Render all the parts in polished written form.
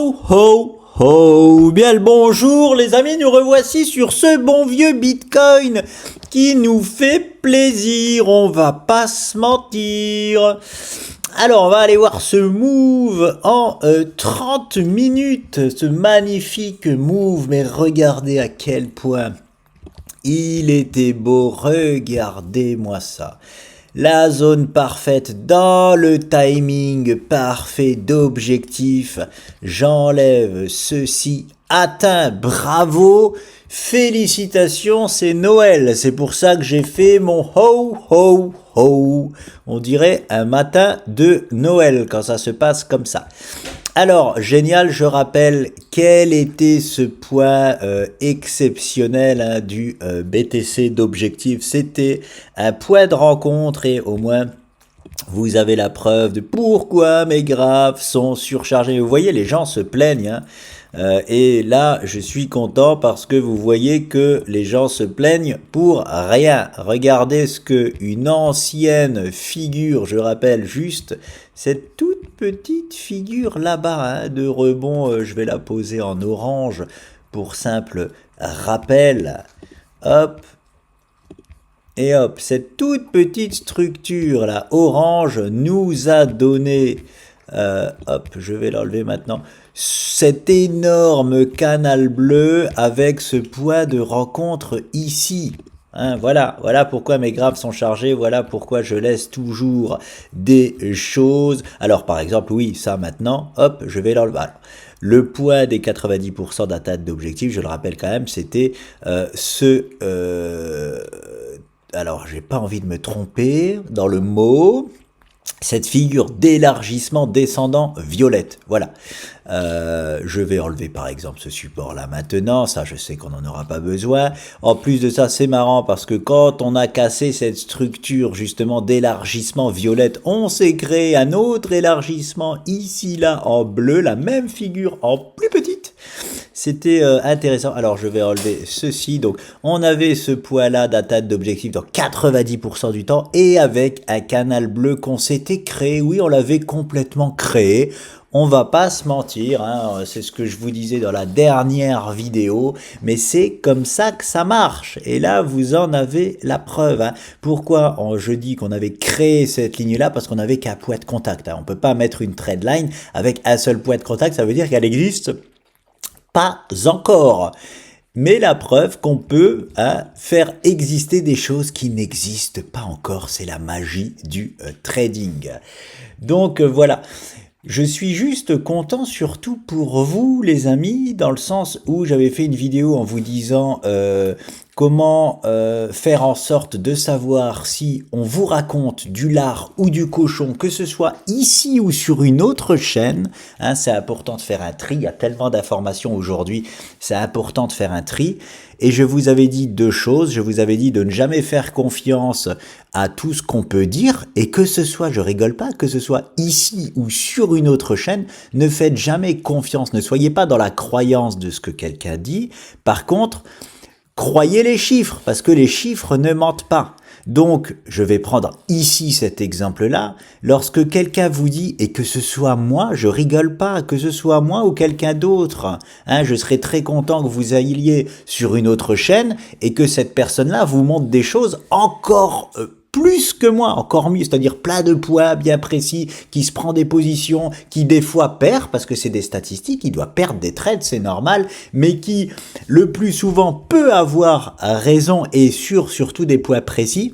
Ho ho ho, bien le bonjour les amis, nous revoici sur ce bon vieux Bitcoin qui nous fait plaisir, on va pas se mentir. Alors on va aller voir ce move en 30 minutes, ce magnifique move, mais regardez à quel point il était beau, regardez-moi ça. La zone parfaite dans le timing parfait d'objectif. J'enlève ceci. Atteint, bravo, félicitations, c'est Noël. C'est pour ça que j'ai fait mon ho ho ho. On dirait un matin de Noël quand ça se passe comme ça. Alors, génial, je rappelle quel était ce point exceptionnel du BTC d'objectif. C'était un point de rencontre et au moins vous avez la preuve de pourquoi mes graphes sont surchargés. Vous voyez, les gens se plaignent. Et là, je suis content parce que vous voyez que les gens se plaignent pour rien. Regardez ce que une ancienne figure, je rappelle juste, cette toute petite figure là-bas de rebond, je vais la poser en orange pour simple rappel. Hop. Et hop, cette toute petite structure là, orange, nous a donné, hop, je vais l'enlever maintenant, cet énorme canal bleu avec ce point de rencontre ici. Voilà pourquoi mes graphes sont chargés, voilà pourquoi je laisse toujours des choses. Alors par exemple, oui, ça maintenant, hop, je vais l'enlever. Alors, le poids des 90% d'atteinte d'objectif, je le rappelle quand même, c'était alors j'ai pas envie de me tromper dans le mot, cette figure d'élargissement descendant violette, voilà. Je vais enlever par exemple ce support là maintenant, ça je sais qu'on n'en aura pas besoin. En plus de ça, c'est marrant parce que quand on a cassé cette structure justement d'élargissement violette, on s'est créé un autre élargissement ici là en bleu, la même figure en plus petite. C'était intéressant. Alors je vais enlever ceci. Donc on avait ce poids là d'atteinte d'objectif dans 90% du temps et avec un canal bleu qu'on s'était créé. Oui, on l'avait complètement créé. On va pas se mentir, hein, c'est ce que je vous disais dans la dernière vidéo, mais c'est comme ça que ça marche. Et là, vous en avez la preuve. Hein. Pourquoi je dis qu'on avait créé cette ligne-là? Parce qu'on n'avait qu'un point de contact. Hein. On peut pas mettre une trade line avec un seul point de contact, ça veut dire qu'elle existe pas encore. Mais la preuve qu'on peut faire exister des choses qui n'existent pas encore, c'est la magie du trading. Donc voilà. Je suis juste content surtout pour vous les amis, dans le sens où j'avais fait une vidéo en vous disant comment faire en sorte de savoir si on vous raconte du lard ou du cochon, que ce soit ici ou sur une autre chaîne. Hein, c'est important de faire un tri, il y a tellement d'informations aujourd'hui, c'est important de faire un tri. Et je vous avais dit deux choses, je vous avais dit de ne jamais faire confiance à tout ce qu'on peut dire, et que ce soit, je rigole pas, que ce soit ici ou sur une autre chaîne, ne faites jamais confiance, ne soyez pas dans la croyance de ce que quelqu'un dit. Par contre, croyez les chiffres, parce que les chiffres ne mentent pas. Donc, je vais prendre ici cet exemple-là. Lorsque quelqu'un vous dit, et que ce soit moi, je rigole pas, que ce soit moi ou quelqu'un d'autre, hein, je serais très content que vous alliez sur une autre chaîne et que cette personne-là vous montre des choses encore plus que moi, encore mieux, c'est-à-dire plein de poids bien précis, qui se prend des positions, qui des fois perd, parce que c'est des statistiques, il doit perdre des trades, c'est normal, mais qui le plus souvent peut avoir raison et surtout des poids précis.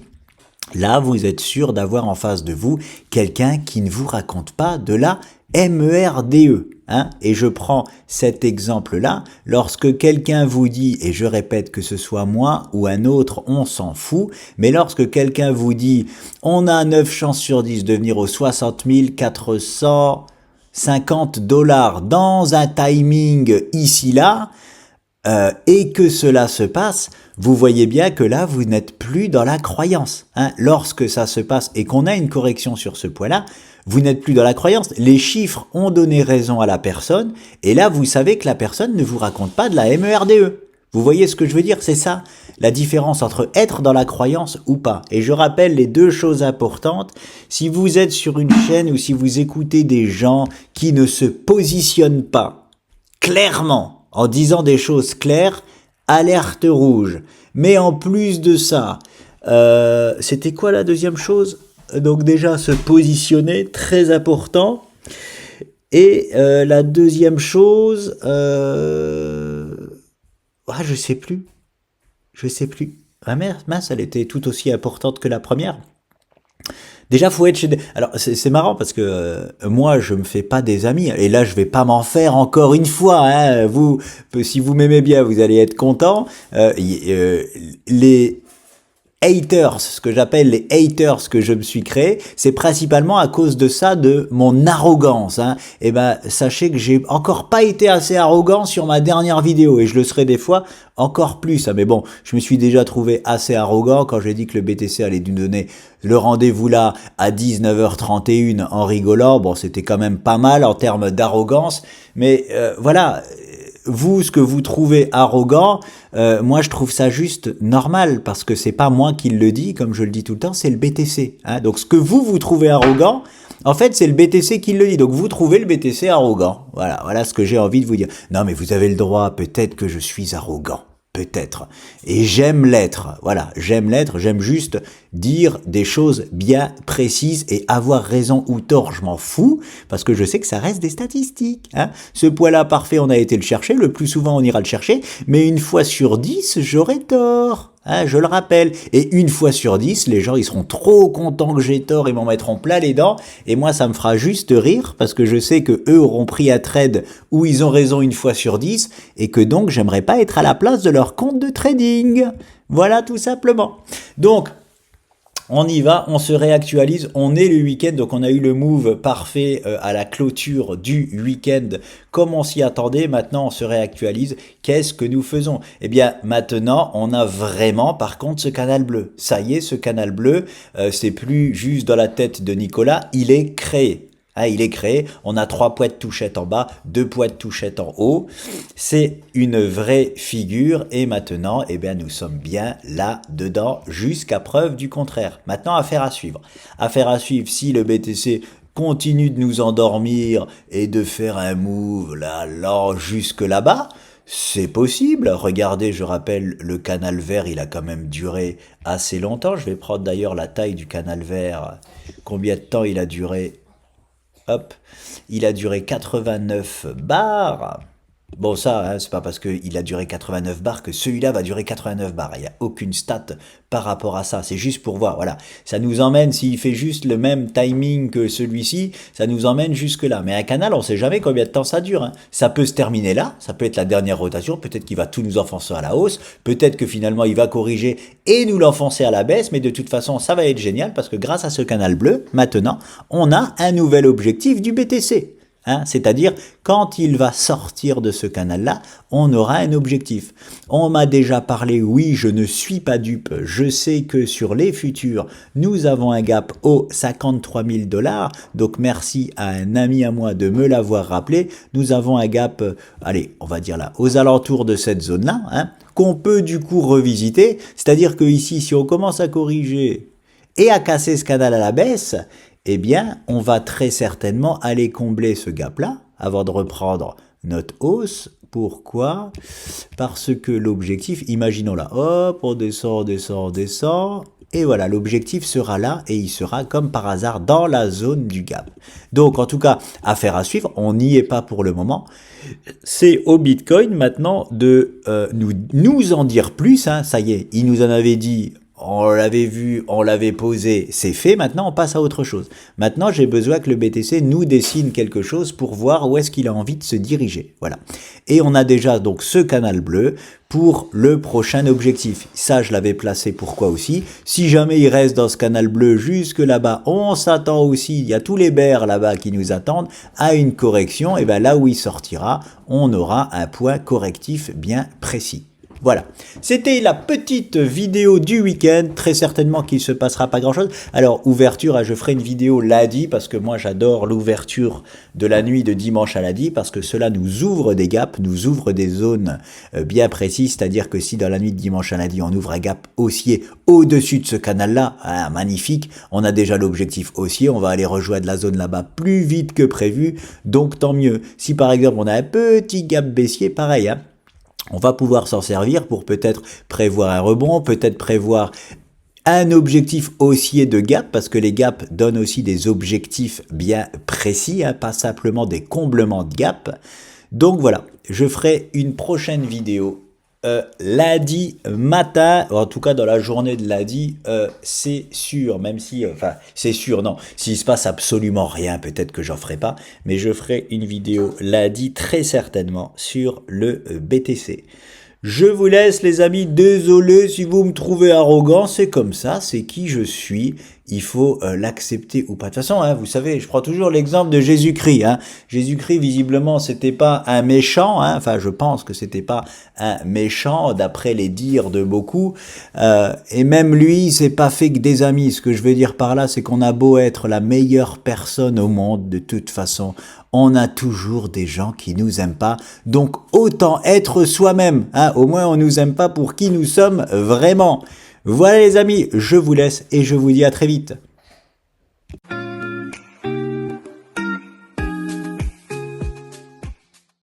Là, vous êtes sûr d'avoir en face de vous quelqu'un qui ne vous raconte pas de la MERDE. Hein, et je prends cet exemple-là, lorsque quelqu'un vous dit, et je répète que ce soit moi ou un autre, on s'en fout, mais lorsque quelqu'un vous dit, on a 9 chances sur 10 de venir aux 60 450 $ dans un timing ici-là, et que cela se passe, vous voyez bien que là, vous n'êtes plus dans la croyance. Hein. Lorsque ça se passe et qu'on a une correction sur ce point-là, vous n'êtes plus dans la croyance. Les chiffres ont donné raison à la personne, et là, vous savez que la personne ne vous raconte pas de la MERDE. Vous voyez ce que je veux dire? C'est ça, la différence entre être dans la croyance ou pas. Et je rappelle les deux choses importantes. Si vous êtes sur une chaîne ou si vous écoutez des gens qui ne se positionnent pas, clairement, en disant des choses claires, alerte rouge. Mais en plus de ça, c'était quoi la deuxième chose? Donc déjà se positionner, très important. Et la deuxième chose, je sais plus. Ah merde, mince, elle était tout aussi importante que la première. Déjà, faut être chez des... Alors, c'est marrant parce que moi, je me fais pas des amis. Et là, je vais pas m'en faire encore une fois. Hein. Vous, si vous m'aimez bien, vous allez être content. Les haters, ce que j'appelle les haters que je me suis créé, c'est principalement à cause de ça, de mon arrogance. Hein. Et ben, sachez que j'ai encore pas été assez arrogant sur ma dernière vidéo et je le serai des fois encore plus. Hein. Mais bon, je me suis déjà trouvé assez arrogant quand j'ai dit que le BTC allait nous donner le rendez-vous là à 19h31 en rigolant. Bon, c'était quand même pas mal en termes d'arrogance, mais voilà. Vous, ce que vous trouvez arrogant, moi je trouve ça juste normal parce que c'est pas moi qui le dis, comme je le dis tout le temps, c'est le BTC. Hein. Donc ce que vous trouvez arrogant, en fait c'est le BTC qui le dit. Donc vous trouvez le BTC arrogant. Voilà ce que j'ai envie de vous dire. Non mais vous avez le droit, peut-être que je suis arrogant. Peut-être. Et j'aime l'être. Voilà, j'aime l'être, j'aime juste dire des choses bien précises et avoir raison ou tort, je m'en fous, parce que je sais que ça reste des statistiques. Hein. Ce poids-là parfait, on a été le chercher, le plus souvent on ira le chercher, mais une fois sur 10, j'aurai tort. Hein, je le rappelle. Et une fois sur 10, les gens ils seront trop contents que j'ai tort, ils m'en mettront plein les dents, et moi ça me fera juste rire, parce que je sais que eux auront pris à trade où ils ont raison une fois sur 10, et que donc j'aimerais pas être à la place de leur compte de trading. Voilà tout simplement. Donc, on y va, on se réactualise, on est le week-end, donc on a eu le move parfait à la clôture du week-end, comme on s'y attendait. Maintenant on se réactualise, qu'est-ce que nous faisons? Eh bien maintenant on a vraiment par contre ce canal bleu, ça y est, ce canal bleu, c'est plus juste dans la tête de Nicolas, il est créé. Ah, il est créé, on a 3 poids de touchette en bas, 2 poids de touchette en haut, c'est une vraie figure et maintenant, eh bien, nous sommes bien là-dedans jusqu'à preuve du contraire. Maintenant, affaire à suivre. Affaire à suivre si le BTC continue de nous endormir et de faire un move là, lent jusque là-bas. C'est possible. Regardez, je rappelle, le canal vert, il a quand même duré assez longtemps. Je vais prendre d'ailleurs la taille du canal vert. Combien de temps il a duré? Hop, il a duré 89 bars. Bon ça, hein, c'est pas parce qu'il a duré 89 bars que celui-là va durer 89 bars. Il n'y a aucune stat par rapport à ça. C'est juste pour voir, voilà. Ça nous emmène, s'il fait juste le même timing que celui-ci, ça nous emmène jusque là. Mais un canal, on sait jamais combien de temps ça dure. Hein. Ça peut se terminer là, ça peut être la dernière rotation, peut-être qu'il va tout nous enfoncer à la hausse, peut-être que finalement il va corriger et nous l'enfoncer à la baisse, mais de toute façon, ça va être génial parce que grâce à ce canal bleu, maintenant, on a un nouvel objectif du BTC. Hein, c'est-à-dire, quand il va sortir de ce canal-là, on aura un objectif. On m'a déjà parlé, oui, je ne suis pas dupe, je sais que sur les futurs, nous avons un gap aux 53 000 $, donc merci à un ami à moi de me l'avoir rappelé, nous avons un gap, allez, on va dire là, aux alentours de cette zone-là, hein, qu'on peut du coup revisiter, c'est-à-dire que ici, si on commence à corriger et à casser ce canal à la baisse, eh bien, on va très certainement aller combler ce gap-là avant de reprendre notre hausse. Pourquoi? Parce que l'objectif, imaginons là, hop, on descend, et voilà, l'objectif sera là et il sera comme par hasard dans la zone du gap. Donc, en tout cas, affaire à suivre, on n'y est pas pour le moment. C'est au Bitcoin maintenant de nous en dire plus, hein, ça y est, il nous en avait dit... On l'avait vu, on l'avait posé, c'est fait, maintenant on passe à autre chose. Maintenant j'ai besoin que le BTC nous dessine quelque chose pour voir où est-ce qu'il a envie de se diriger. Voilà. Et on a déjà donc ce canal bleu pour le prochain objectif. Ça je l'avais placé pourquoi aussi. Si jamais il reste dans ce canal bleu jusque là-bas, on s'attend aussi, il y a tous les bears là-bas qui nous attendent à une correction. Et bien là où il sortira, on aura un point correctif bien précis. Voilà, c'était la petite vidéo du week-end, très certainement qu'il se passera pas grand-chose. Alors, ouverture, je ferai une vidéo lundi, parce que moi j'adore l'ouverture de la nuit de dimanche à lundi, parce que cela nous ouvre des gaps, nous ouvre des zones bien précises, c'est-à-dire que si dans la nuit de dimanche à lundi, on ouvre un gap haussier au-dessus de ce canal-là, hein, magnifique, on a déjà l'objectif haussier, on va aller rejoindre la zone là-bas plus vite que prévu, donc tant mieux. Si par exemple on a un petit gap baissier, pareil, hein, on va pouvoir s'en servir pour peut-être prévoir un rebond, peut-être prévoir un objectif haussier de gap, parce que les gaps donnent aussi des objectifs bien précis, hein, pas simplement des comblements de gap. Donc voilà, je ferai une prochaine vidéo lundi matin, en tout cas dans la journée de lundi, c'est sûr, même si, enfin c'est sûr, non, s'il se passe absolument rien, peut-être que j'en ferai pas, mais je ferai une vidéo lundi très certainement sur le BTC. Je vous laisse les amis, désolé si vous me trouvez arrogant, c'est comme ça, c'est qui je suis, il faut l'accepter ou pas. De toute façon, hein, vous savez, je prends toujours l'exemple de Jésus-Christ. Hein. Jésus-Christ, visiblement, c'était pas un méchant, hein. Enfin, je pense que c'était pas un méchant, d'après les dires de beaucoup. Et même lui, il s'est pas fait que des amis. Ce que je veux dire par là, c'est qu'on a beau être la meilleure personne au monde, de toute façon, on a toujours des gens qui nous aiment pas. Donc, autant être soi-même. Hein. Au moins, on nous aime pas pour qui nous sommes vraiment. Voilà les amis, je vous laisse et je vous dis à très vite.